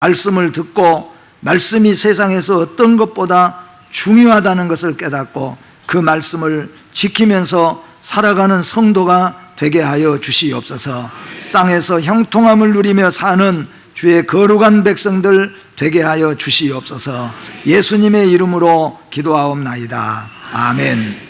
말씀을 듣고 말씀이 세상에서 어떤 것보다 중요하다는 것을 깨닫고 그 말씀을 지키면서 살아가는 성도가 되게 하여 주시옵소서. 땅에서 형통함을 누리며 사는 주의 거룩한 백성들 되게 하여 주시옵소서. 예수님의 이름으로 기도하옵나이다. 아멘.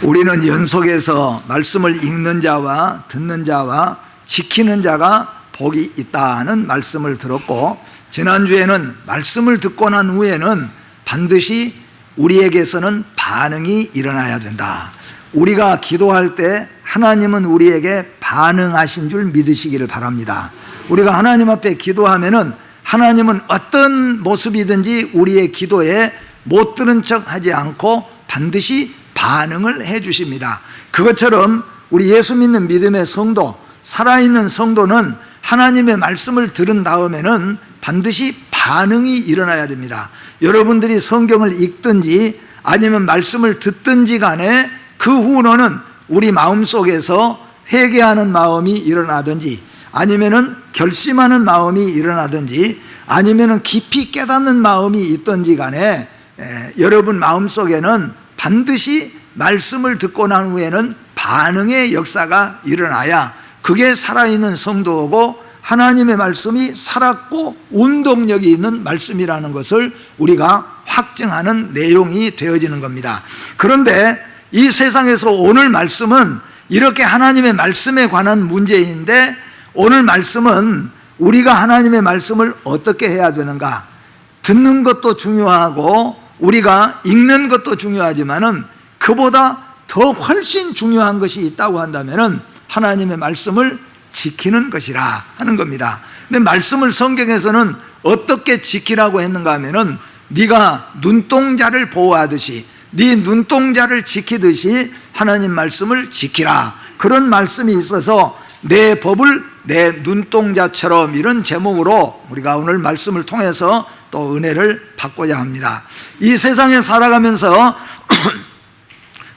우리는 연속해서 말씀을 읽는 자와 듣는 자와 지키는 자가 복이 있다는 말씀을 들었고, 지난주에는 말씀을 듣고 난 후에는 반드시 우리에게서는 반응이 일어나야 된다. 우리가 기도할 때 하나님은 우리에게 반응하신 줄 믿으시기를 바랍니다. 우리가 하나님 앞에 기도하면은 하나님은 어떤 모습이든지 우리의 기도에 못 들은 척 하지 않고 반드시 반응을 해 주십니다. 그것처럼 우리 예수 믿는 믿음의 성도, 살아있는 성도는 하나님의 말씀을 들은 다음에는 반드시 반응이 일어나야 됩니다. 여러분들이 성경을 읽든지 아니면 말씀을 듣든지 간에 그 후로는 우리 마음속에서 회개하는 마음이 일어나든지 아니면은 결심하는 마음이 일어나든지 아니면은 깊이 깨닫는 마음이 있든지 간에 여러분 마음속에는 반드시 말씀을 듣고 난 후에는 반응의 역사가 일어나야 그게 살아있는 성도고 하나님의 말씀이 살았고 운동력이 있는 말씀이라는 것을 우리가 확증하는 내용이 되어지는 겁니다. 그런데 이 세상에서 오늘 말씀은 이렇게 하나님의 말씀에 관한 문제인데, 오늘 말씀은 우리가 하나님의 말씀을 어떻게 해야 되는가, 듣는 것도 중요하고 우리가 읽는 것도 중요하지만은 그보다 더 훨씬 중요한 것이 있다고 한다면은 하나님의 말씀을 지키는 것이라 하는 겁니다. 근데 말씀을 성경에서는 어떻게 지키라고 했는가 하면은 네가 눈동자를 보호하듯이, 네 눈동자를 지키듯이 하나님 말씀을 지키라, 그런 말씀이 있어서 내 법을 내 눈동자처럼, 이런 제목으로 우리가 오늘 말씀을 통해서 또 은혜를 받고자 합니다. 이 세상에 살아가면서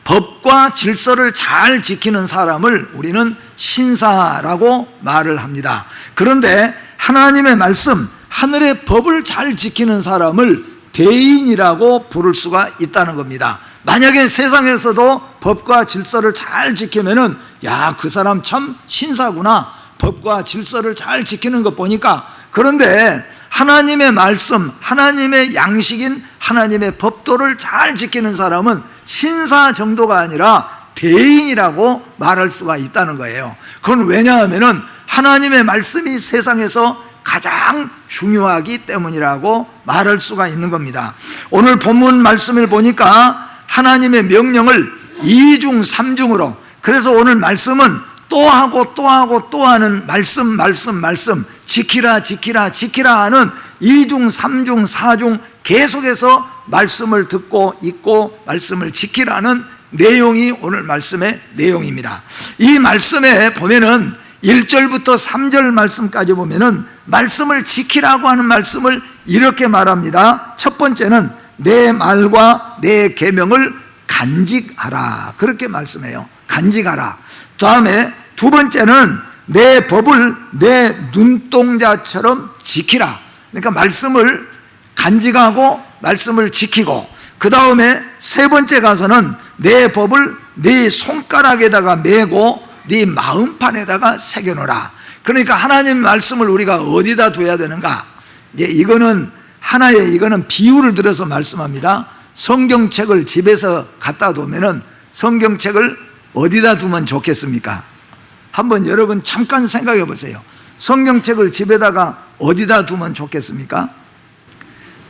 법과 질서를 잘 지키는 사람을 우리는 신사라고 말을 합니다. 그런데 하나님의 말씀, 하늘의 법을 잘 지키는 사람을 대인이라고 부를 수가 있다는 겁니다. 만약에 세상에서도 법과 질서를 잘 지키면은 야, 그 사람 참 신사구나, 법과 질서를 잘 지키는 것 보니까. 그런데 하나님의 말씀, 하나님의 양식인 하나님의 법도를 잘 지키는 사람은 신사 정도가 아니라 대인이라고 말할 수가 있다는 거예요. 그건 왜냐하면은 하나님의 말씀이 세상에서 가장 중요하기 때문이라고 말할 수가 있는 겁니다. 오늘 본문 말씀을 보니까 하나님의 명령을 2중 3중으로, 그래서 오늘 말씀은 또 하고 또 하고 또 하는 말씀 지키라 지키라 지키라 하는 2중 3중 4중 계속해서 말씀을 듣고 읽고 말씀을 지키라는 내용이 오늘 말씀의 내용입니다. 이 말씀에 보면은 1절부터 3절 말씀까지 보면은 말씀을 지키라고 하는 말씀을 이렇게 말합니다. 첫 번째는 내 말과 내 계명을 간직하라, 그렇게 말씀해요. 간직하라. 다음에 두 번째는 내 법을 내 눈동자처럼 지키라. 그러니까 말씀을 간직하고 말씀을 지키고, 그 다음에 세 번째 가서는 내 법을 네 손가락에다가 메고 네 마음판에다가 새겨놓으라. 그러니까 하나님 말씀을 우리가 어디다 둬야 되는가? 이거는 이거는 비유를 들어서 말씀합니다. 성경책을 집에서 갖다 두면은 성경책을 어디다 두면 좋겠습니까? 한번 여러분 잠깐 생각해 보세요. 성경책을 집에다가 어디다 두면 좋겠습니까?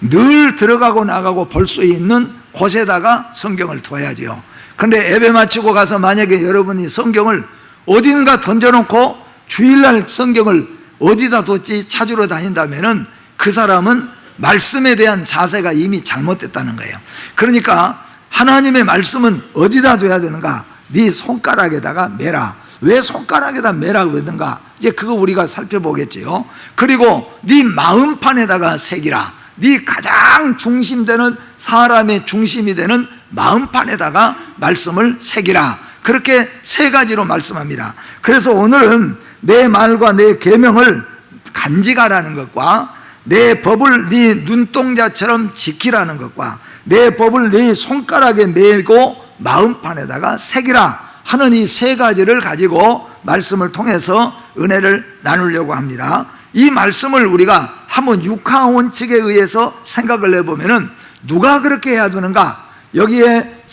늘 들어가고 나가고 볼 수 있는 곳에다가 성경을 둬야죠. 그런데 예배 마치고 가서 만약에 여러분이 성경을 어딘가 던져놓고 주일날 성경을 어디다 뒀지 찾으러 다닌다면은 그 사람은 말씀에 대한 자세가 이미 잘못됐다는 거예요. 그러니까 하나님의 말씀은 어디다 둬야 되는가? 네 손가락에다가 매라. 왜 손가락에다 매라고 그러는가? 이제 그거 우리가 살펴보겠지요. 그리고 네 마음판에다가 새기라. 네 가장 중심되는, 사람의 중심이 되는 마음판에다가 말씀을 새기라. 그렇게 세 가지로 말씀합니다. 그래서 오늘은 내 말과 내 계명을 간직하라는 것과 내 법을 네 눈동자처럼 지키라는 것과 내 법을 네 손가락에 메고 마음판에다가 새기라 하는 이 세 가지를 가지고 말씀을 통해서 은혜를 나누려고 합니다. 이 말씀을 우리가 한번 육하 원칙에 의해서 생각을 해보면은 누가 그렇게 해야 되는가? 여기에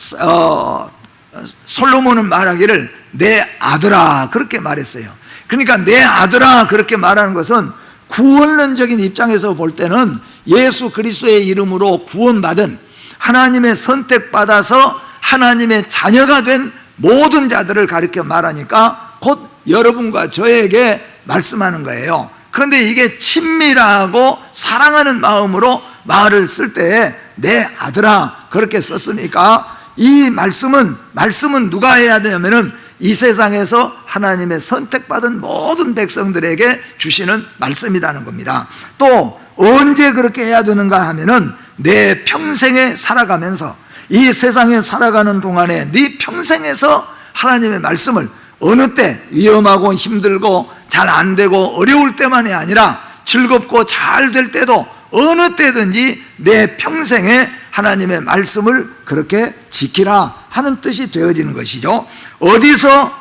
솔로몬은 말하기를 내 아들아 그렇게 말했어요. 그러니까 내 아들아 그렇게 말하는 것은 구원론적인 입장에서 볼 때는 예수 그리스도의 이름으로 구원받은 하나님의 선택받아서 하나님의 자녀가 된 모든 자들을 가리켜 말하니까 곧 여러분과 저에게 말씀하는 거예요. 그런데 이게 친밀하고 사랑하는 마음으로 말을 쓸 때 내 아들아 그렇게 썼으니까 이 말씀은 누가 해야 되냐면은 이 세상에서 하나님의 선택받은 모든 백성들에게 주시는 말씀이라는 겁니다. 또 언제 그렇게 해야 되는가 하면은 내 평생에 살아가면서 이 세상에 살아가는 동안에 네 평생에서 하나님의 말씀을 어느 때 위험하고 힘들고 잘 안 되고 어려울 때만이 아니라 즐겁고 잘 될 때도 어느 때든지 내 평생에 하나님의 말씀을 그렇게 지키라 하는 뜻이 되어지는 것이죠. 어디서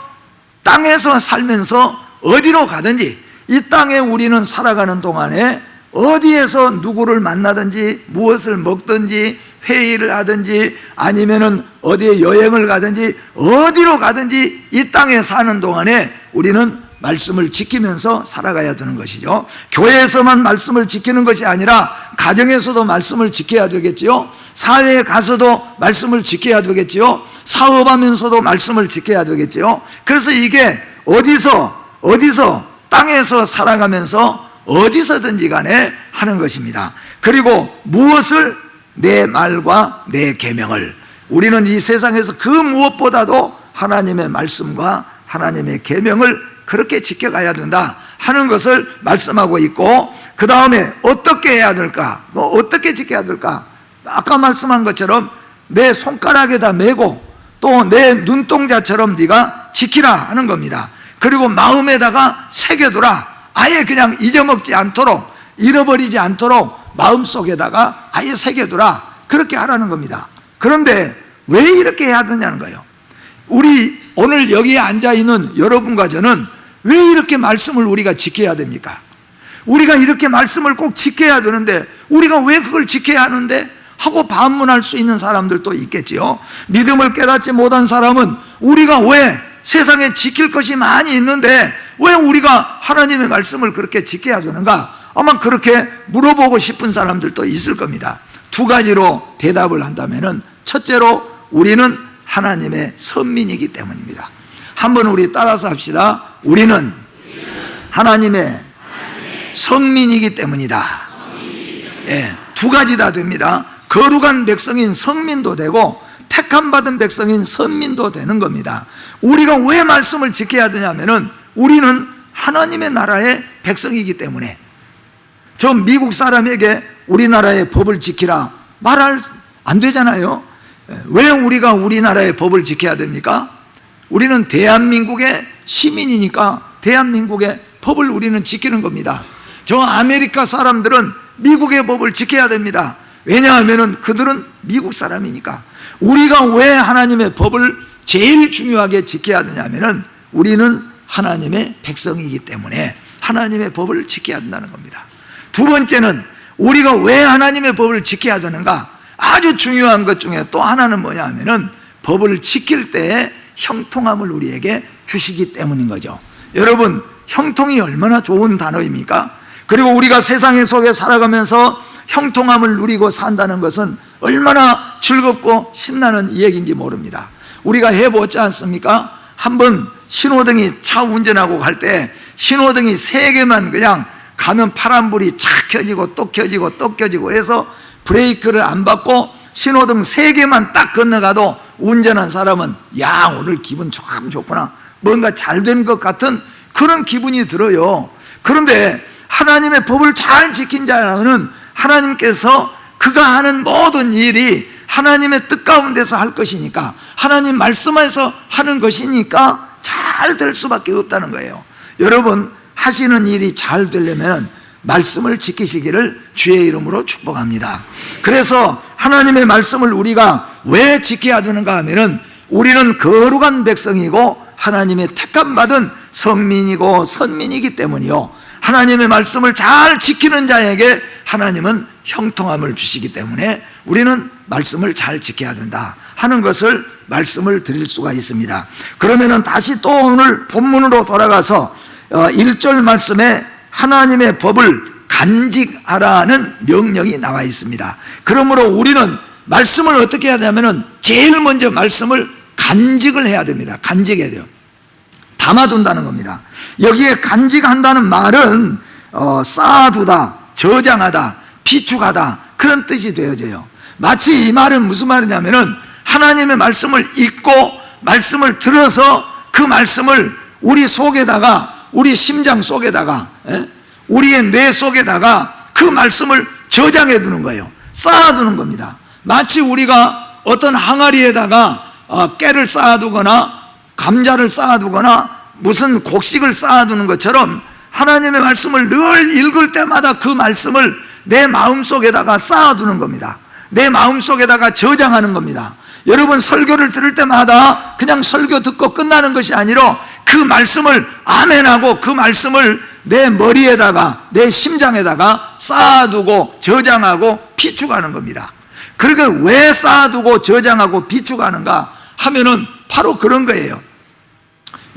땅에서 살면서 어디로 가든지 이 땅에 우리는 살아가는 동안에 어디에서 누구를 만나든지 무엇을 먹든지 회의를 하든지 아니면은 어디에 여행을 가든지 어디로 가든지 이 땅에 사는 동안에 우리는 말씀을 지키면서 살아가야 되는 것이죠. 교회에서만 말씀을 지키는 것이 아니라 가정에서도 말씀을 지켜야 되겠지요. 사회에 가서도 말씀을 지켜야 되겠지요. 사업하면서도 말씀을 지켜야 되겠지요. 그래서 이게 어디서 땅에서 살아가면서 어디서든지 간에 하는 것입니다. 그리고 무엇을 내 말과 내 계명을 우리는 이 세상에서 그 무엇보다도 하나님의 말씀과 하나님의 계명을 그렇게 지켜가야 된다 하는 것을 말씀하고 있고 그 다음에 어떻게 해야 될까? 어떻게 지켜야 될까? 아까 말씀한 것처럼 내 손가락에다 메고 또 내 눈동자처럼 네가 지키라 하는 겁니다. 그리고 마음에다가 새겨두라. 아예 그냥 잊어먹지 않도록 잃어버리지 않도록 마음속에다가 아예 새겨두라 그렇게 하라는 겁니다. 그런데 왜 이렇게 해야 되냐는 거예요. 우리 오늘 여기에 앉아있는 여러분과 저는 왜 이렇게 말씀을 우리가 지켜야 됩니까? 우리가 이렇게 말씀을 꼭 지켜야 되는데 우리가 왜 그걸 지켜야 하는데 하고 반문할 수 있는 사람들도 있겠지요. 믿음을 깨닫지 못한 사람은 우리가 왜 세상에 지킬 것이 많이 있는데 왜 우리가 하나님의 말씀을 그렇게 지켜야 되는가? 아마 그렇게 물어보고 싶은 사람들도 있을 겁니다. 두 가지로 대답을 한다면은 첫째로 우리는 하나님의 선민이기 때문입니다. 한번 우리 따라서 합시다. 우리는 하나님의 성민이기 때문이다. 예, 두 가지 다 됩니다. 거룩한 백성인 성민도 되고 택함 받은 백성인 선민도 되는 겁니다. 우리가 왜 말씀을 지켜야 되냐면은 우리는 하나님의 나라의 백성이기 때문에 저 미국 사람에게 우리나라의 법을 지키라 말할 안 되잖아요. 왜 우리가 우리나라의 법을 지켜야 됩니까? 우리는 대한민국의 시민이니까 대한민국의 법을 우리는 지키는 겁니다. 저 아메리카 사람들은 미국의 법을 지켜야 됩니다. 왜냐하면 그들은 미국 사람이니까. 우리가 왜 하나님의 법을 제일 중요하게 지켜야 되냐면 우리는 하나님의 백성이기 때문에 하나님의 법을 지켜야 된다는 겁니다. 두 번째는 우리가 왜 하나님의 법을 지켜야 되는가? 아주 중요한 것 중에 또 하나는 뭐냐 하면은 법을 지킬 때에 형통함을 우리에게 주시기 때문인 거죠. 여러분, 형통이 얼마나 좋은 단어입니까? 그리고 우리가 세상 속에 살아가면서 형통함을 누리고 산다는 것은 얼마나 즐겁고 신나는 얘기인지 모릅니다. 우리가 해보지 않습니까? 한번 신호등이 차 운전하고 갈 때 신호등이 3개만 그냥 가면 파란불이 착 켜지고 또 켜지고 또 켜지고 해서 브레이크를 안 밟고 신호등 3개만 딱 건너가도 운전한 사람은 야, 오늘 기분 참 좋구나, 뭔가 잘 된 것 같은 그런 기분이 들어요. 그런데 하나님의 법을 잘 지킨 자는 하나님께서 그가 하는 모든 일이 하나님의 뜻 가운데서 할 것이니까, 하나님 말씀에서 하는 것이니까 잘 될 수밖에 없다는 거예요. 여러분, 하시는 일이 잘 되려면 말씀을 지키시기를 주의 이름으로 축복합니다. 그래서 하나님의 말씀을 우리가 왜 지켜야 되는가 하면은, 우리는 거룩한 백성이고 하나님의 택함받은 성민이고 선민이기 때문이요, 하나님의 말씀을 잘 지키는 자에게 하나님은 형통함을 주시기 때문에 우리는 말씀을 잘 지켜야 된다 하는 것을 말씀을 드릴 수가 있습니다. 그러면은 다시 또 오늘 본문으로 돌아가서 1절 말씀에 하나님의 법을 간직하라는 명령이 나와 있습니다. 그러므로 우리는 말씀을 어떻게 해야 되냐면은 제일 먼저 말씀을 간직을 해야 됩니다. 간직해야 돼요. 담아둔다는 겁니다. 여기에 간직한다는 말은 쌓아두다, 저장하다, 비축하다, 그런 뜻이 되어져요. 마치 이 말은 무슨 말이냐면은 하나님의 말씀을 읽고 말씀을 들어서 그 말씀을 우리 속에다가, 우리 심장 속에다가, 우리의 뇌 속에다가 그 말씀을 저장해 두는 거예요. 쌓아두는 겁니다. 마치 우리가 어떤 항아리에다가 깨를 쌓아두거나 감자를 쌓아두거나 무슨 곡식을 쌓아두는 것처럼 하나님의 말씀을 늘 읽을 때마다 그 말씀을 내 마음속에다가 쌓아두는 겁니다. 내 마음속에다가 저장하는 겁니다. 여러분, 설교를 들을 때마다 그냥 설교 듣고 끝나는 것이 아니라 그 말씀을 아멘하고 그 말씀을 내 머리에다가, 내 심장에다가 쌓아두고 저장하고 비축하는 겁니다. 그러니까 왜 쌓아두고 저장하고 비축하는가 하면은 바로 그런 거예요.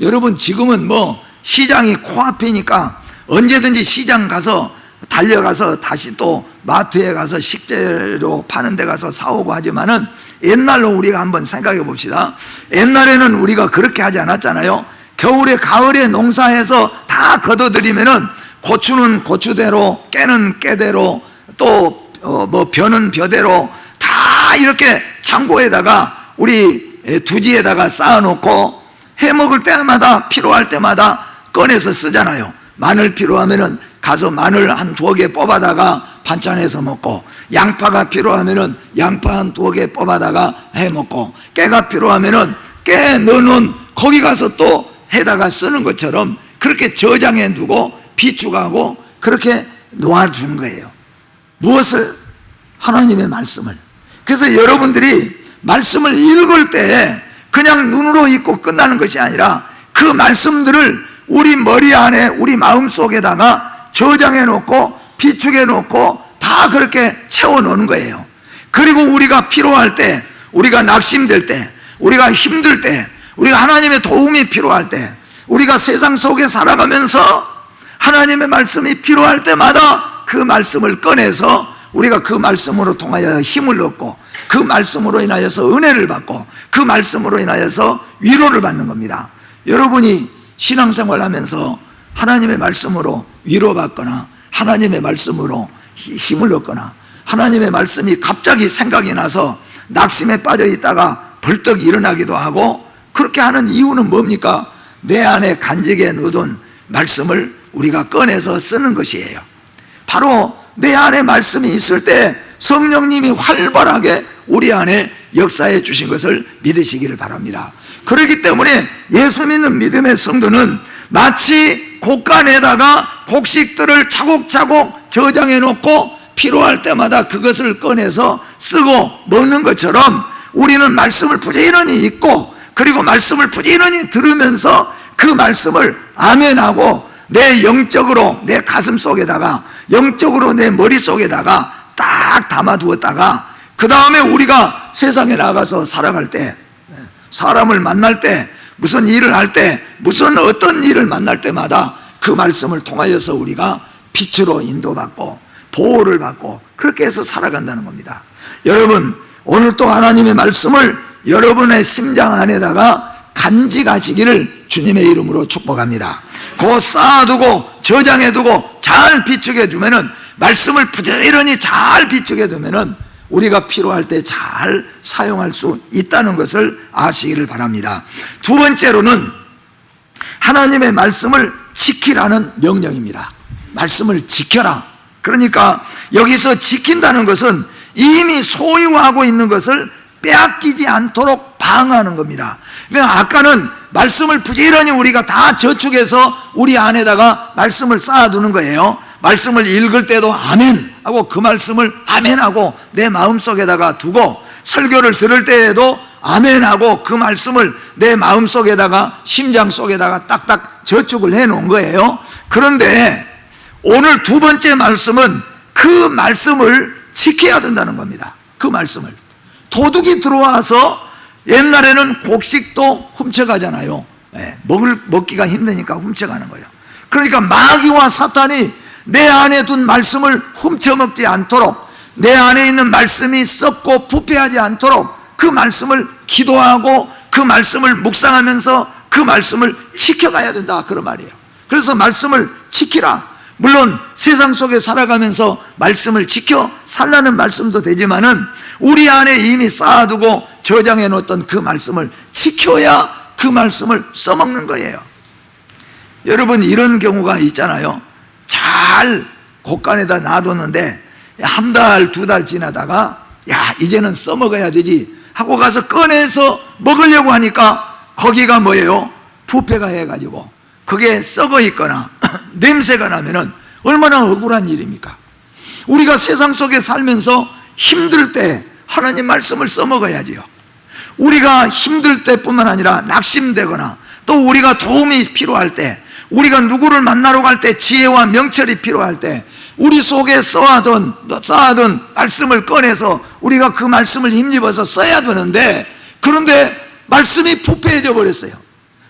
여러분, 지금은 뭐 시장이 코앞이니까 언제든지 시장 가서 달려가서 다시 또 마트에 가서 식재료 파는 데 가서 사오고 하지만은, 옛날로 우리가 한번 생각해 봅시다. 옛날에는 우리가 그렇게 하지 않았잖아요. 겨울에 가을에 농사해서 다 걷어들이면은 고추는 고추대로, 깨는 깨대로, 또 뭐 벼는 벼대로 다 이렇게 창고에다가 우리 두지에다가 쌓아놓고 해 먹을 때마다, 필요할 때마다 꺼내서 쓰잖아요. 마늘 필요하면은 가서 마늘 한 2개 뽑아다가 반찬해서 먹고, 양파가 필요하면은 양파 한 2개 뽑아다가 해 먹고, 깨가 필요하면은 깨 넣어놓은 거기 가서 또 해다가 쓰는 것처럼 그렇게 저장해 두고 비축하고 그렇게 놓아준 거예요. 무엇을? 하나님의 말씀을. 그래서 여러분들이 말씀을 읽을 때 그냥 눈으로 읽고 끝나는 것이 아니라 그 말씀들을 우리 머리 안에, 우리 마음 속에다가 저장해 놓고 비축해 놓고 다 그렇게 채워 놓는 거예요. 그리고 우리가 필요할 때, 우리가 낙심될 때, 우리가 힘들 때, 우리가 하나님의 도움이 필요할 때, 우리가 세상 속에 살아가면서 하나님의 말씀이 필요할 때마다 그 말씀을 꺼내서 우리가 그 말씀으로 통하여 힘을 얻고, 그 말씀으로 인하여서 은혜를 받고, 그 말씀으로 인하여서 위로를 받는 겁니다. 여러분이 신앙생활 하면서 하나님의 말씀으로 위로받거나 하나님의 말씀으로 힘을 얻거나 하나님의 말씀이 갑자기 생각이 나서 낙심에 빠져 있다가 벌떡 일어나기도 하고, 그렇게 하는 이유는 뭡니까? 내 안에 간직해 놓은 말씀을 우리가 꺼내서 쓰는 것이에요. 바로 내 안에 말씀이 있을 때 성령님이 활발하게 우리 안에 역사해 주신 것을 믿으시기를 바랍니다. 그렇기 때문에 예수 믿는 믿음의 성도는 마치 곡간에다가 곡식들을 차곡차곡 저장해 놓고 필요할 때마다 그것을 꺼내서 쓰고 먹는 것처럼 우리는 말씀을 부지런히 읽고, 그리고 말씀을 부지런히 들으면서 그 말씀을 아멘하고 내 영적으로, 내 가슴 속에다가, 영적으로 내 머릿속에다가 딱 담아두었다가 그 다음에 우리가 세상에 나가서 살아갈 때, 사람을 만날 때, 무슨 일을 할 때, 무슨 어떤 일을 만날 때마다 그 말씀을 통하여서 우리가 빛으로 인도받고 보호를 받고 그렇게 해서 살아간다는 겁니다. 여러분, 오늘 또 하나님의 말씀을 여러분의 심장 안에다가 간직하시기를 주님의 이름으로 축복합니다. 그 쌓아두고 저장해두고 잘 비축해두면은, 말씀을 부지런히 잘 비축해두면은 우리가 필요할 때 잘 사용할 수 있다는 것을 아시기를 바랍니다. 두 번째로는 하나님의 말씀을 지키라는 명령입니다. 말씀을 지켜라. 그러니까 여기서 지킨다는 것은 이미 소유하고 있는 것을 빼앗기지 않도록 방어하는 겁니다. 그러니까 아까는 말씀을 부지런히 우리가 다 저축해서 우리 안에다가 말씀을 쌓아두는 거예요. 말씀을 읽을 때도 아멘 하고 그 말씀을 아멘 하고 내 마음속에다가 두고, 설교를 들을 때에도 아멘 하고 그 말씀을 내 마음속에다가 심장 속에다가 딱딱 저축을 해 놓은 거예요. 그런데 오늘 두 번째 말씀은 그 말씀을 지켜야 된다는 겁니다. 그 말씀을. 도둑이 들어와서 옛날에는 곡식도 훔쳐가잖아요. 먹기가 힘드니까 훔쳐가는 거예요. 그러니까 마귀와 사탄이 내 안에 둔 말씀을 훔쳐먹지 않도록, 내 안에 있는 말씀이 썩고 부패하지 않도록 그 말씀을 기도하고 그 말씀을 묵상하면서 그 말씀을 지켜가야 된다, 그런 말이에요. 그래서 말씀을 지키라. 물론 세상 속에 살아가면서 말씀을 지켜 살라는 말씀도 되지만은 우리 안에 이미 쌓아두고 저장해 놓았던 그 말씀을 지켜야 그 말씀을 써먹는 거예요. 여러분, 이런 경우가 있잖아요. 잘 곳간에다 놔뒀는데 한 달, 두 달 지나다가 야, 이제는 써먹어야 되지 하고 가서 꺼내서 먹으려고 하니까 거기가 뭐예요? 부패가 해가지고 그게 썩어 있거나 냄새가 나면은 얼마나 억울한 일입니까? 우리가 세상 속에 살면서 힘들 때 하나님 말씀을 써먹어야지요. 우리가 힘들 때뿐만 아니라 낙심되거나 또 우리가 도움이 필요할 때, 우리가 누구를 만나러 갈 때 지혜와 명철이 필요할 때 우리 속에 쌓아둔 말씀을 꺼내서 우리가 그 말씀을 힘입어서 써야 되는데, 그런데 말씀이 부패해져 버렸어요.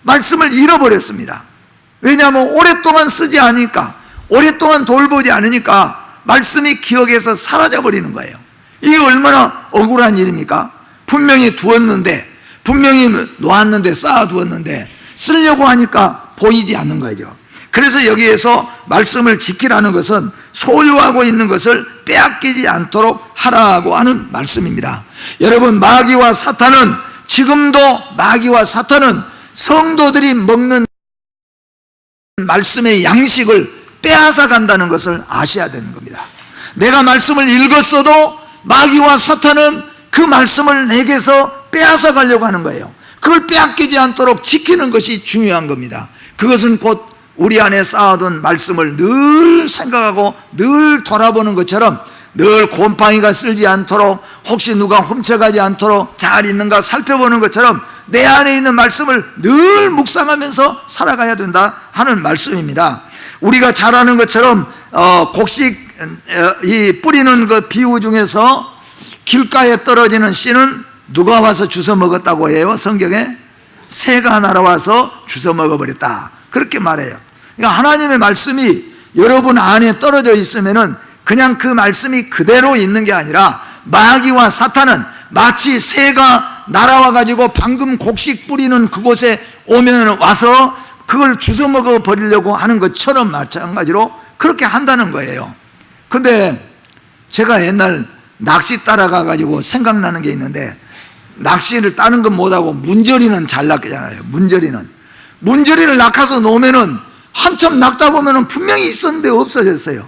말씀을 잃어버렸습니다. 왜냐하면 오랫동안 쓰지 않으니까, 오랫동안 돌보지 않으니까 말씀이 기억에서 사라져버리는 거예요. 이게 얼마나 억울한 일입니까? 분명히 두었는데, 분명히 놓았는데, 쌓아두었는데 쓰려고 하니까 보이지 않는 거죠. 그래서 여기에서 말씀을 지키라는 것은 소유하고 있는 것을 빼앗기지 않도록 하라고 하는 말씀입니다. 여러분, 마귀와 사탄은, 지금도 마귀와 사탄은 성도들이 먹는 말씀의 양식을 빼앗아 간다는 것을 아셔야 되는 겁니다. 내가 말씀을 읽었어도 마귀와 사탄은 그 말씀을 내게서 빼앗아 가려고 하는 거예요. 그걸 빼앗기지 않도록 지키는 것이 중요한 겁니다. 그것은 곧 우리 안에 쌓아둔 말씀을 늘 생각하고 늘 돌아보는 것처럼, 늘 곰팡이가 쓸지 않도록, 혹시 누가 훔쳐가지 않도록 잘 있는가 살펴보는 것처럼 내 안에 있는 말씀을 늘 묵상하면서 살아가야 된다 하는 말씀입니다. 우리가 잘 아는 것처럼 곡식 이 뿌리는 그 비유 중에서 길가에 떨어지는 씨는 누가 와서 주워 먹었다고 해요? 성경에 새가 날아와서 주워 먹어버렸다, 그렇게 말해요. 그러니까 하나님의 말씀이 여러분 안에 떨어져 있으면은 그냥 그 말씀이 그대로 있는 게 아니라 마귀와 사탄은 마치 새가 날아와 가지고 방금 곡식 뿌리는 그곳에 오면 와서 그걸 주워 먹어 버리려고 하는 것처럼 마찬가지로 그렇게 한다는 거예요. 근데 제가 옛날 낚시 따라가 가지고 생각나는 게 있는데, 낚시를 따는 건 못하고 문저리는 잘 낚잖아요. 문저리를 낚아서 놓으면은 한참 낚다 보면은 분명히 있었는데 없어졌어요.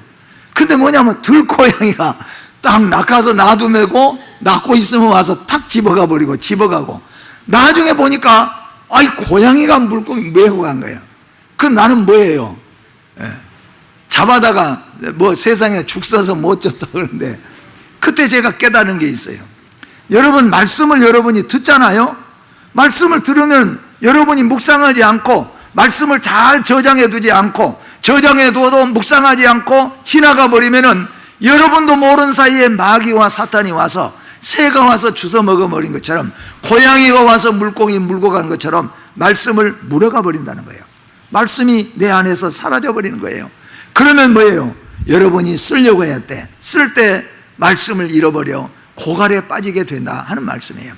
근데 뭐냐면 들고양이가 딱 낚아서 놔두매고 낚고 있으면 와서 탁 집어가고 나중에 보니까 아이 고양이가 물고기 메고 간 거예요. 그 나는 뭐예요? 잡아다가 뭐 세상에 죽 써서 못 줬다 그러는데, 그때 제가 깨달은 게 있어요. 여러분, 말씀을 여러분이 듣잖아요. 말씀을 들으면 여러분이 묵상하지 않고 말씀을 잘 저장해 두지 않고, 저장해 둬도 묵상하지 않고 지나가 버리면은 여러분도 모르는 사이에 마귀와 사탄이 와서, 새가 와서 주워 먹어버린 것처럼, 고양이가 와서 물고기 물고 간 것처럼 말씀을 물어가 버린다는 거예요. 말씀이 내 안에서 사라져 버리는 거예요. 그러면 뭐예요? 여러분이 쓰려고 해야 돼. 쓸 때 말씀을 잃어버려 고갈에 빠지게 된다 하는 말씀이에요.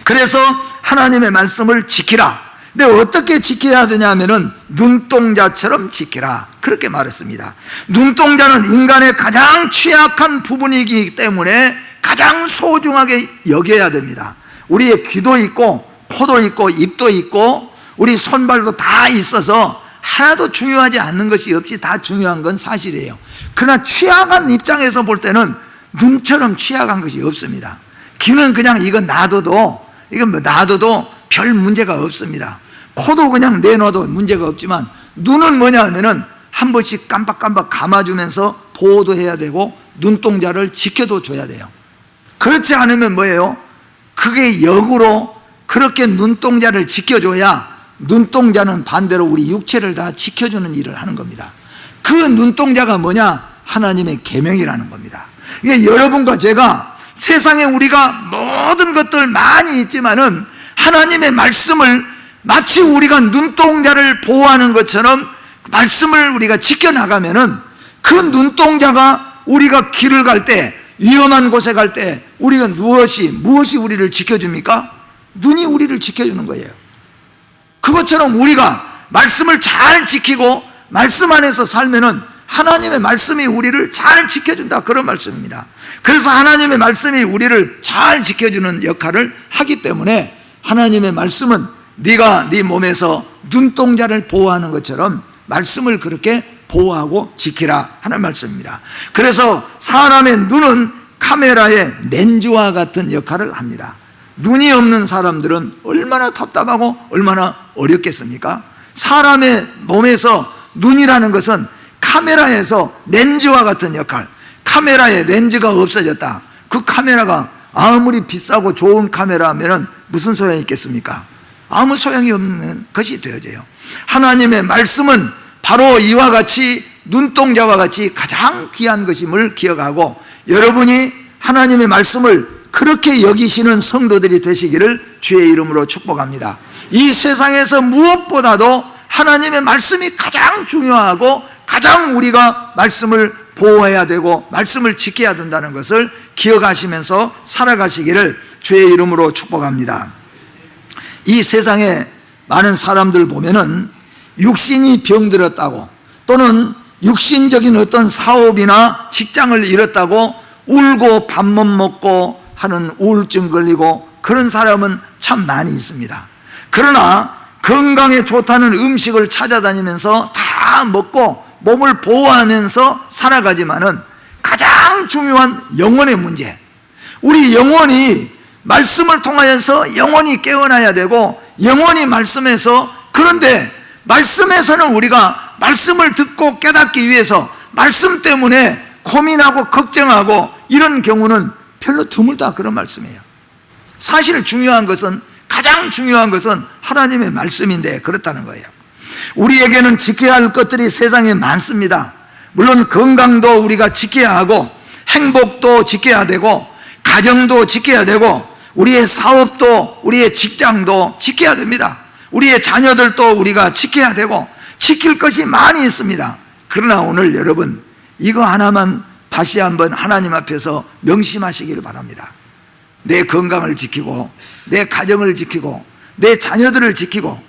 그래서 하나님의 말씀을 지키라. 근데 어떻게 지켜야 되냐 하면은 눈동자처럼 지키라, 그렇게 말했습니다. 눈동자는 인간의 가장 취약한 부분이기 때문에 가장 소중하게 여겨야 됩니다. 우리의 귀도 있고 코도 있고 입도 있고 우리 손발도 다 있어서 하나도 중요하지 않는 것이 없이 다 중요한 건 사실이에요. 그러나 취약한 입장에서 볼 때는 눈처럼 취약한 것이 없습니다. 귀는 그냥 이건 놔둬도 별 문제가 없습니다. 코도 그냥 내놔도 문제가 없지만 눈은 뭐냐 하면은 한 번씩 깜빡깜빡 감아주면서 보호도 해야 되고 눈동자를 지켜도 줘야 돼요. 그렇지 않으면 뭐예요? 그게 역으로 그렇게 눈동자를 지켜줘야 눈동자는 반대로 우리 육체를 다 지켜주는 일을 하는 겁니다. 그 눈동자가 뭐냐? 하나님의 계명이라는 겁니다. 이게 여러분과 제가 세상에 우리가 모든 것들 많이 있지만은 하나님의 말씀을 마치 우리가 눈동자를 보호하는 것처럼 말씀을 우리가 지켜나가면은 그 눈동자가 우리가 길을 갈 때, 위험한 곳에 갈 때 우리가 무엇이 우리를 지켜줍니까? 눈이 우리를 지켜주는 거예요. 그것처럼 우리가 말씀을 잘 지키고 말씀 안에서 살면은 하나님의 말씀이 우리를 잘 지켜준다, 그런 말씀입니다. 그래서 하나님의 말씀이 우리를 잘 지켜주는 역할을 하기 때문에 하나님의 말씀은 네가 네 몸에서 눈동자를 보호하는 것처럼 말씀을 그렇게 보호하고 지키라 하는 말씀입니다. 그래서 사람의 눈은 카메라의 렌즈와 같은 역할을 합니다. 눈이 없는 사람들은 얼마나 답답하고 얼마나 어렵겠습니까? 사람의 몸에서 눈이라는 것은 카메라에서 렌즈와 같은 역할, 카메라에 렌즈가 없어졌다. 그 카메라가 아무리 비싸고 좋은 카메라면 무슨 소용이 있겠습니까? 아무 소용이 없는 것이 되어져요. 하나님의 말씀은 바로 이와 같이 눈동자와 같이 가장 귀한 것임을 기억하고 여러분이 하나님의 말씀을 그렇게 여기시는 성도들이 되시기를 주의 이름으로 축복합니다. 이 세상에서 무엇보다도 하나님의 말씀이 가장 중요하고 가장 우리가 말씀을 보호해야 되고 말씀을 지켜야 된다는 것을 기억하시면서 살아가시기를 주의 이름으로 축복합니다. 이 세상에 많은 사람들 보면은 육신이 병들었다고 또는 육신적인 어떤 사업이나 직장을 잃었다고 울고 밥 못 먹고 하는 우울증 걸리고 그런 사람은 참 많이 있습니다. 그러나 건강에 좋다는 음식을 찾아다니면서 다 먹고 몸을 보호하면서 살아가지만은 가장 중요한 영혼의 문제, 우리 영혼이 말씀을 통하여서 영혼이 깨어나야 되고 영혼이 말씀에서, 그런데 말씀에서는 우리가 말씀을 듣고 깨닫기 위해서 말씀 때문에 고민하고 걱정하고 이런 경우는 별로 드물다, 그런 말씀이에요. 사실 중요한 것은, 가장 중요한 것은 하나님의 말씀인데 그렇다는 거예요. 우리에게는 지켜야 할 것들이 세상에 많습니다. 물론 건강도 우리가 지켜야 하고 행복도 지켜야 되고 가정도 지켜야 되고 우리의 사업도 우리의 직장도 지켜야 됩니다. 우리의 자녀들도 우리가 지켜야 되고 지킬 것이 많이 있습니다. 그러나 오늘 여러분 이거 하나만 다시 한번 하나님 앞에서 명심하시기를 바랍니다. 내 건강을 지키고 내 가정을 지키고 내 자녀들을 지키고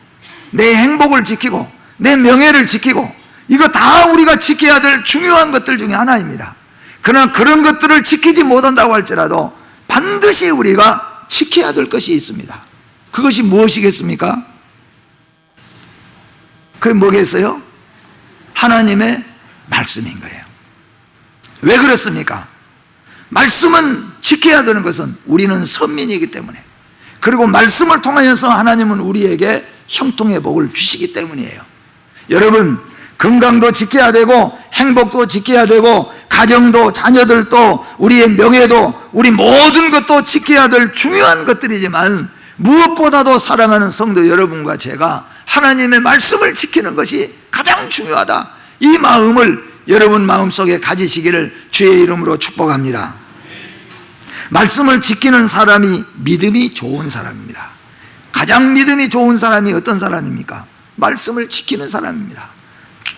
내 행복을 지키고 내 명예를 지키고 이거 다 우리가 지켜야 될 중요한 것들 중에 하나입니다. 그러나 그런 것들을 지키지 못한다고 할지라도 반드시 우리가 지켜야 될 것이 있습니다. 그것이 무엇이겠습니까? 그게 뭐겠어요? 하나님의 말씀인 거예요. 왜 그렇습니까? 말씀은 지켜야 되는 것은 우리는 선민이기 때문에, 그리고 말씀을 통하여서 하나님은 우리에게 형통의 복을 주시기 때문이에요. 여러분, 건강도 지켜야 되고 행복도 지켜야 되고 가정도 자녀들도 우리의 명예도 우리 모든 것도 지켜야 될 중요한 것들이지만 무엇보다도 사랑하는 성도 여러분과 제가 하나님의 말씀을 지키는 것이 가장 중요하다, 이 마음을 여러분 마음속에 가지시기를 주의 이름으로 축복합니다. 말씀을 지키는 사람이 믿음이 좋은 사람입니다. 가장 믿음이 좋은 사람이 어떤 사람입니까? 말씀을 지키는 사람입니다.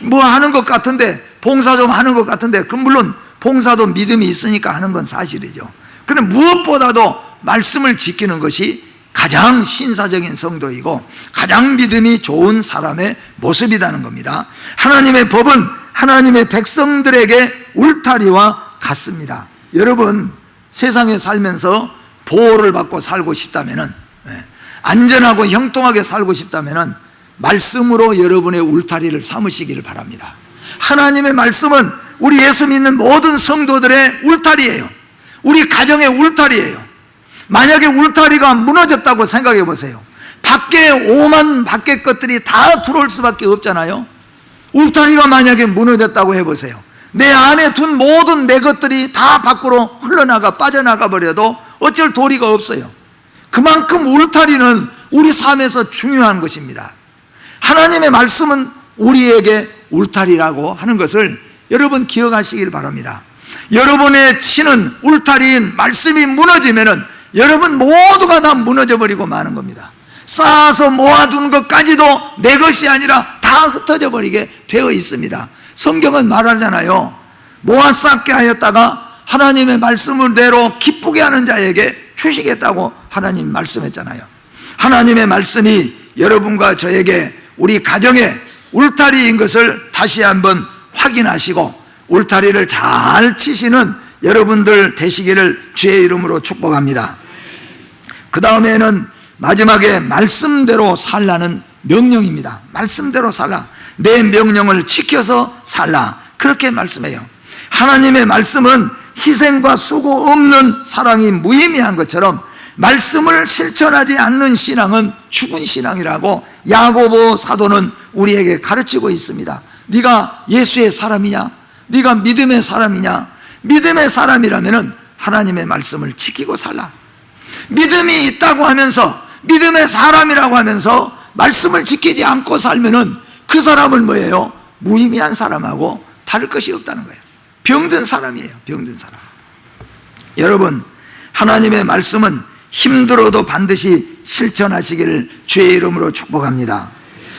뭐 하는 것 같은데, 봉사 좀 하는 것 같은데, 물론 봉사도 믿음이 있으니까 하는 건 사실이죠. 그런데 무엇보다도 말씀을 지키는 것이 가장 신사적인 성도이고 가장 믿음이 좋은 사람의 모습이라는 겁니다. 하나님의 법은 하나님의 백성들에게 울타리와 같습니다. 여러분, 세상에 살면서 보호를 받고 살고 싶다면은, 안전하고 형통하게 살고 싶다면은 말씀으로 여러분의 울타리를 삼으시기를 바랍니다. 하나님의 말씀은 우리 예수 믿는 모든 성도들의 울타리예요. 우리 가정의 울타리예요. 만약에 울타리가 무너졌다고 생각해 보세요. 밖에 오만 밖의 것들이 다 들어올 수밖에 없잖아요. 울타리가 만약에 무너졌다고 해보세요. 내 안에 둔 모든 내 것들이 다 밖으로 흘러나가 빠져나가 버려도 어쩔 도리가 없어요. 그만큼 울타리는 우리 삶에서 중요한 것입니다. 하나님의 말씀은 우리에게 울타리라고 하는 것을 여러분 기억하시길 바랍니다. 여러분의 치는 울타리인 말씀이 무너지면은 여러분 모두가 다 무너져 버리고 마는 겁니다. 쌓아서 모아둔 것까지도 내 것이 아니라 다 흩어져 버리게 되어 있습니다. 성경은 말하잖아요. 모아 쌓게 하였다가 하나님의 말씀대로 기쁘게 하는 자에게 주시겠다고 하나님 말씀했잖아요. 하나님의 말씀이 여러분과 저에게 우리 가정의 울타리인 것을 다시 한번 확인하시고 울타리를 잘 치시는 여러분들 되시기를 주의 이름으로 축복합니다. 그 다음에는 마지막에 말씀대로 살라는 명령입니다. 말씀대로 살라. 내 명령을 지켜서 살라. 그렇게 말씀해요. 하나님의 말씀은 희생과 수고 없는 사랑이 무의미한 것처럼 말씀을 실천하지 않는 신앙은 죽은 신앙이라고 야고보 사도는 우리에게 가르치고 있습니다. 네가 예수의 사람이냐? 네가 믿음의 사람이냐? 믿음의 사람이라면 하나님의 말씀을 지키고 살라. 믿음이 있다고 하면서 믿음의 사람이라고 하면서 말씀을 지키지 않고 살면은 그 사람은 뭐예요? 무의미한 사람하고 다를 것이 없다는 거예요. 병든 사람이에요. 병든 사람. 여러분, 하나님의 말씀은 힘들어도 반드시 실천하시기를 주의 이름으로 축복합니다.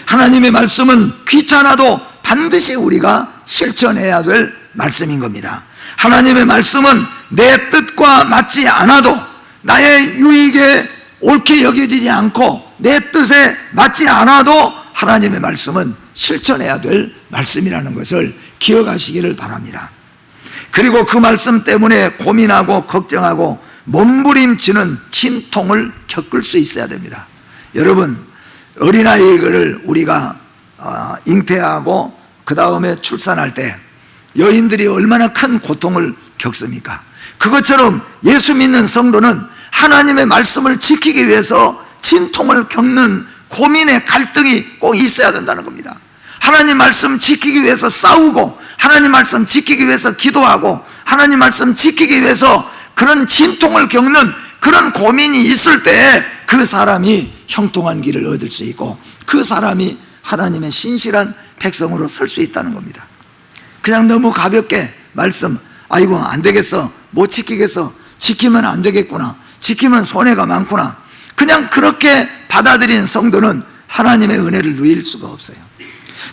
하나님의 말씀은 귀찮아도 반드시 우리가 실천해야 될 말씀인 겁니다. 하나님의 말씀은 내 뜻과 맞지 않아도 나의 유익에 옳게 여겨지지 않고 내 뜻에 맞지 않아도 하나님의 말씀은 실천해야 될 말씀이라는 것을 기억하시기를 바랍니다. 그리고 그 말씀 때문에 고민하고 걱정하고 몸부림치는 진통을 겪을 수 있어야 됩니다. 여러분, 어린아이를 우리가 잉태하고 그 다음에 출산할 때 여인들이 얼마나 큰 고통을 겪습니까? 그것처럼 예수 믿는 성도는 하나님의 말씀을 지키기 위해서 진통을 겪는 고민의 갈등이 꼭 있어야 된다는 겁니다. 하나님 말씀 지키기 위해서 싸우고 하나님 말씀 지키기 위해서 기도하고 하나님 말씀 지키기 위해서 그런 진통을 겪는 그런 고민이 있을 때 그 사람이 형통한 길을 얻을 수 있고 그 사람이 하나님의 신실한 백성으로 설 수 있다는 겁니다. 그냥 너무 가볍게 말씀, 아이고 안 되겠어, 못 지키겠어, 지키면 안 되겠구나, 지키면 손해가 많구나, 그냥 그렇게 받아들인 성도는 하나님의 은혜를 누릴 수가 없어요.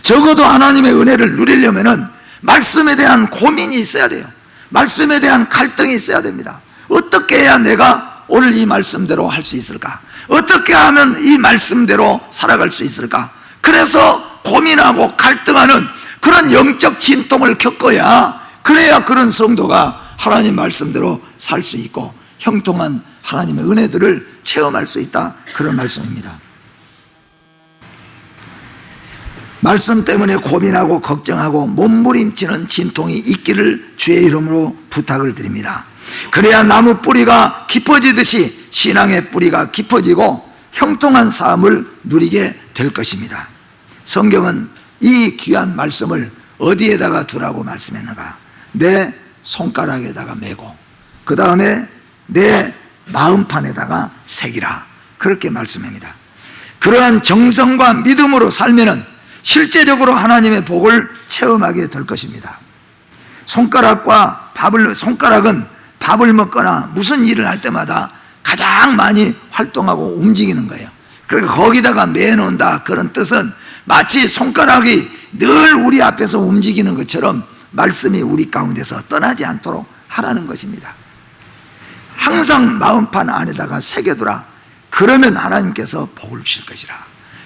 적어도 하나님의 은혜를 누리려면은 말씀에 대한 고민이 있어야 돼요. 말씀에 대한 갈등이 있어야 됩니다. 어떻게 해야 내가 오늘 이 말씀대로 할 수 있을까? 어떻게 하면 이 말씀대로 살아갈 수 있을까? 그래서 고민하고 갈등하는 그런 영적 진통을 겪어야, 그래야 그런 성도가 하나님 말씀대로 살 수 있고 형통한 하나님의 은혜들을 체험할 수 있다, 그런 말씀입니다. 말씀 때문에 고민하고 걱정하고 몸부림치는 진통이 있기를 주의 이름으로 부탁을 드립니다. 그래야 나무 뿌리가 깊어지듯이 신앙의 뿌리가 깊어지고 형통한 삶을 누리게 될 것입니다. 성경은 이 귀한 말씀을 어디에다가 두라고 말씀했는가? 내 손가락에다가 메고 그 다음에 내 마음판에다가 새기라, 그렇게 말씀합니다. 그러한 정성과 믿음으로 살면은 실제적으로 하나님의 복을 체험하게 될 것입니다. 손가락은 밥을 먹거나 무슨 일을 할 때마다 가장 많이 활동하고 움직이는 거예요. 그러니까 거기다가 매놓는다, 그런 뜻은 마치 손가락이 늘 우리 앞에서 움직이는 것처럼 말씀이 우리 가운데서 떠나지 않도록 하라는 것입니다. 항상 마음판 안에다가 새겨두라. 그러면 하나님께서 복을 주실 것이라.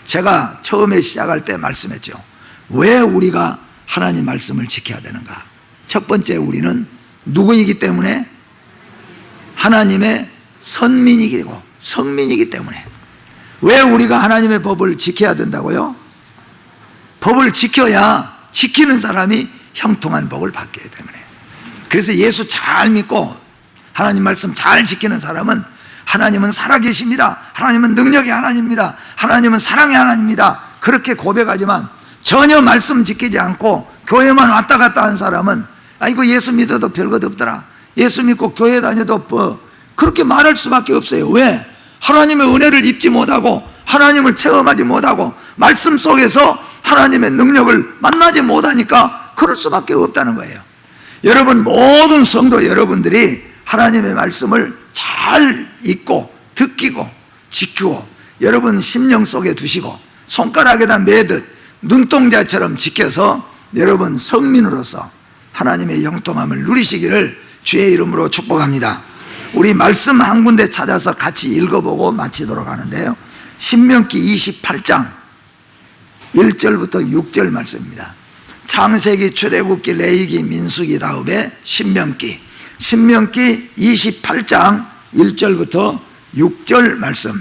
제가 처음에 시작할 때 말씀했죠. 왜 우리가 하나님 말씀을 지켜야 되는가? 첫 번째, 우리는 누구이기 때문에? 하나님의 선민이고 성민이기 때문에. 왜 우리가 하나님의 법을 지켜야 된다고요? 법을 지켜야 지키는 사람이 형통한 복을 받기 때문에. 그래서 예수 잘 믿고 하나님 말씀 잘 지키는 사람은 하나님은 살아계십니다, 하나님은 능력의 하나님입니다, 하나님은 사랑의 하나님입니다, 그렇게 고백하지만 전혀 말씀 지키지 않고 교회만 왔다 갔다 한 사람은 아이고 예수 믿어도 별것 없더라, 예수 믿고 교회 다녀도 그렇게 말할 수밖에 없어요. 왜? 하나님의 은혜를 입지 못하고 하나님을 체험하지 못하고 말씀 속에서 하나님의 능력을 만나지 못하니까 그럴 수밖에 없다는 거예요. 여러분, 모든 성도 여러분들이 하나님의 말씀을 잘 읽고 듣기고 지키고 여러분 심령 속에 두시고 손가락에다 매듯 눈동자처럼 지켜서 여러분 성민으로서 하나님의 형통함을 누리시기를 주의 이름으로 축복합니다. 우리 말씀 한 군데 찾아서 같이 읽어보고 마치도록 하는데요, 신명기 28장 1절부터 6절 말씀입니다. 창세기, 출애굽기, 레위기, 민수기 다음에 신명기 28장 1절부터 6절 말씀.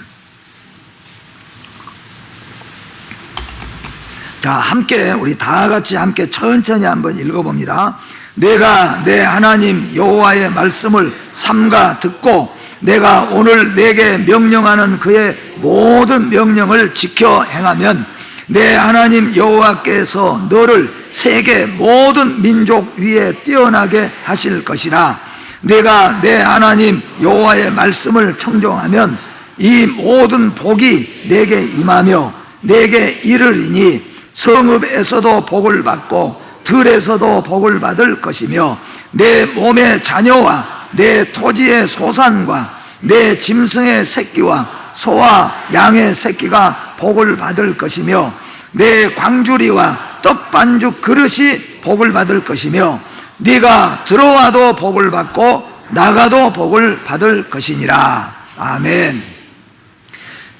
자, 함께 우리 다 같이 함께 천천히 한번 읽어봅니다. 내가 내 하나님 여호와의 말씀을 삼가 듣고 내가 오늘 내게 명령하는 그의 모든 명령을 지켜 행하면 내 하나님 여호와께서 너를 세계 모든 민족 위에 뛰어나게 하실 것이라. 내가 내 하나님 여호와의 말씀을 청종하면 이 모든 복이 내게 임하며 내게 이르리니 성읍에서도 복을 받고 들에서도 복을 받을 것이며 내 몸의 자녀와 내 토지의 소산과 내 짐승의 새끼와 소와 양의 새끼가 복을 받을 것이며 내 광주리와 떡반죽 그릇이 복을 받을 것이며 네가 들어와도 복을 받고 나가도 복을 받을 것이니라. 아멘.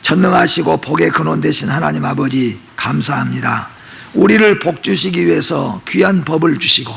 전능하시고 복의 근원 되신 하나님 아버지 감사합니다. 우리를 복 주시기 위해서 귀한 법을 주시고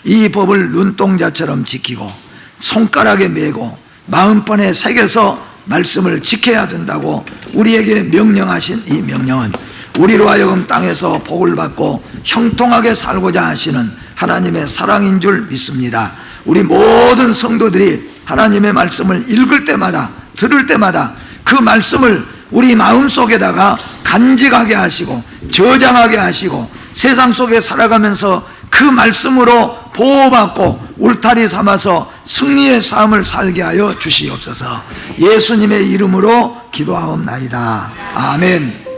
이 법을 눈동자처럼 지키고 손가락에 메고 마음번에 새겨서 말씀을 지켜야 된다고 우리에게 명령하신 이 명령은 우리로 하여금 땅에서 복을 받고 형통하게 살고자 하시는 하나님의 사랑인 줄 믿습니다. 우리 모든 성도들이 하나님의 말씀을 읽을 때마다 들을 때마다 그 말씀을 우리 마음속에다가 간직하게 하시고 저장하게 하시고 세상 속에 살아가면서 그 말씀으로 보호받고 울타리 삼아서 승리의 삶을 살게 하여 주시옵소서. 예수님의 이름으로 기도하옵나이다. 아멘.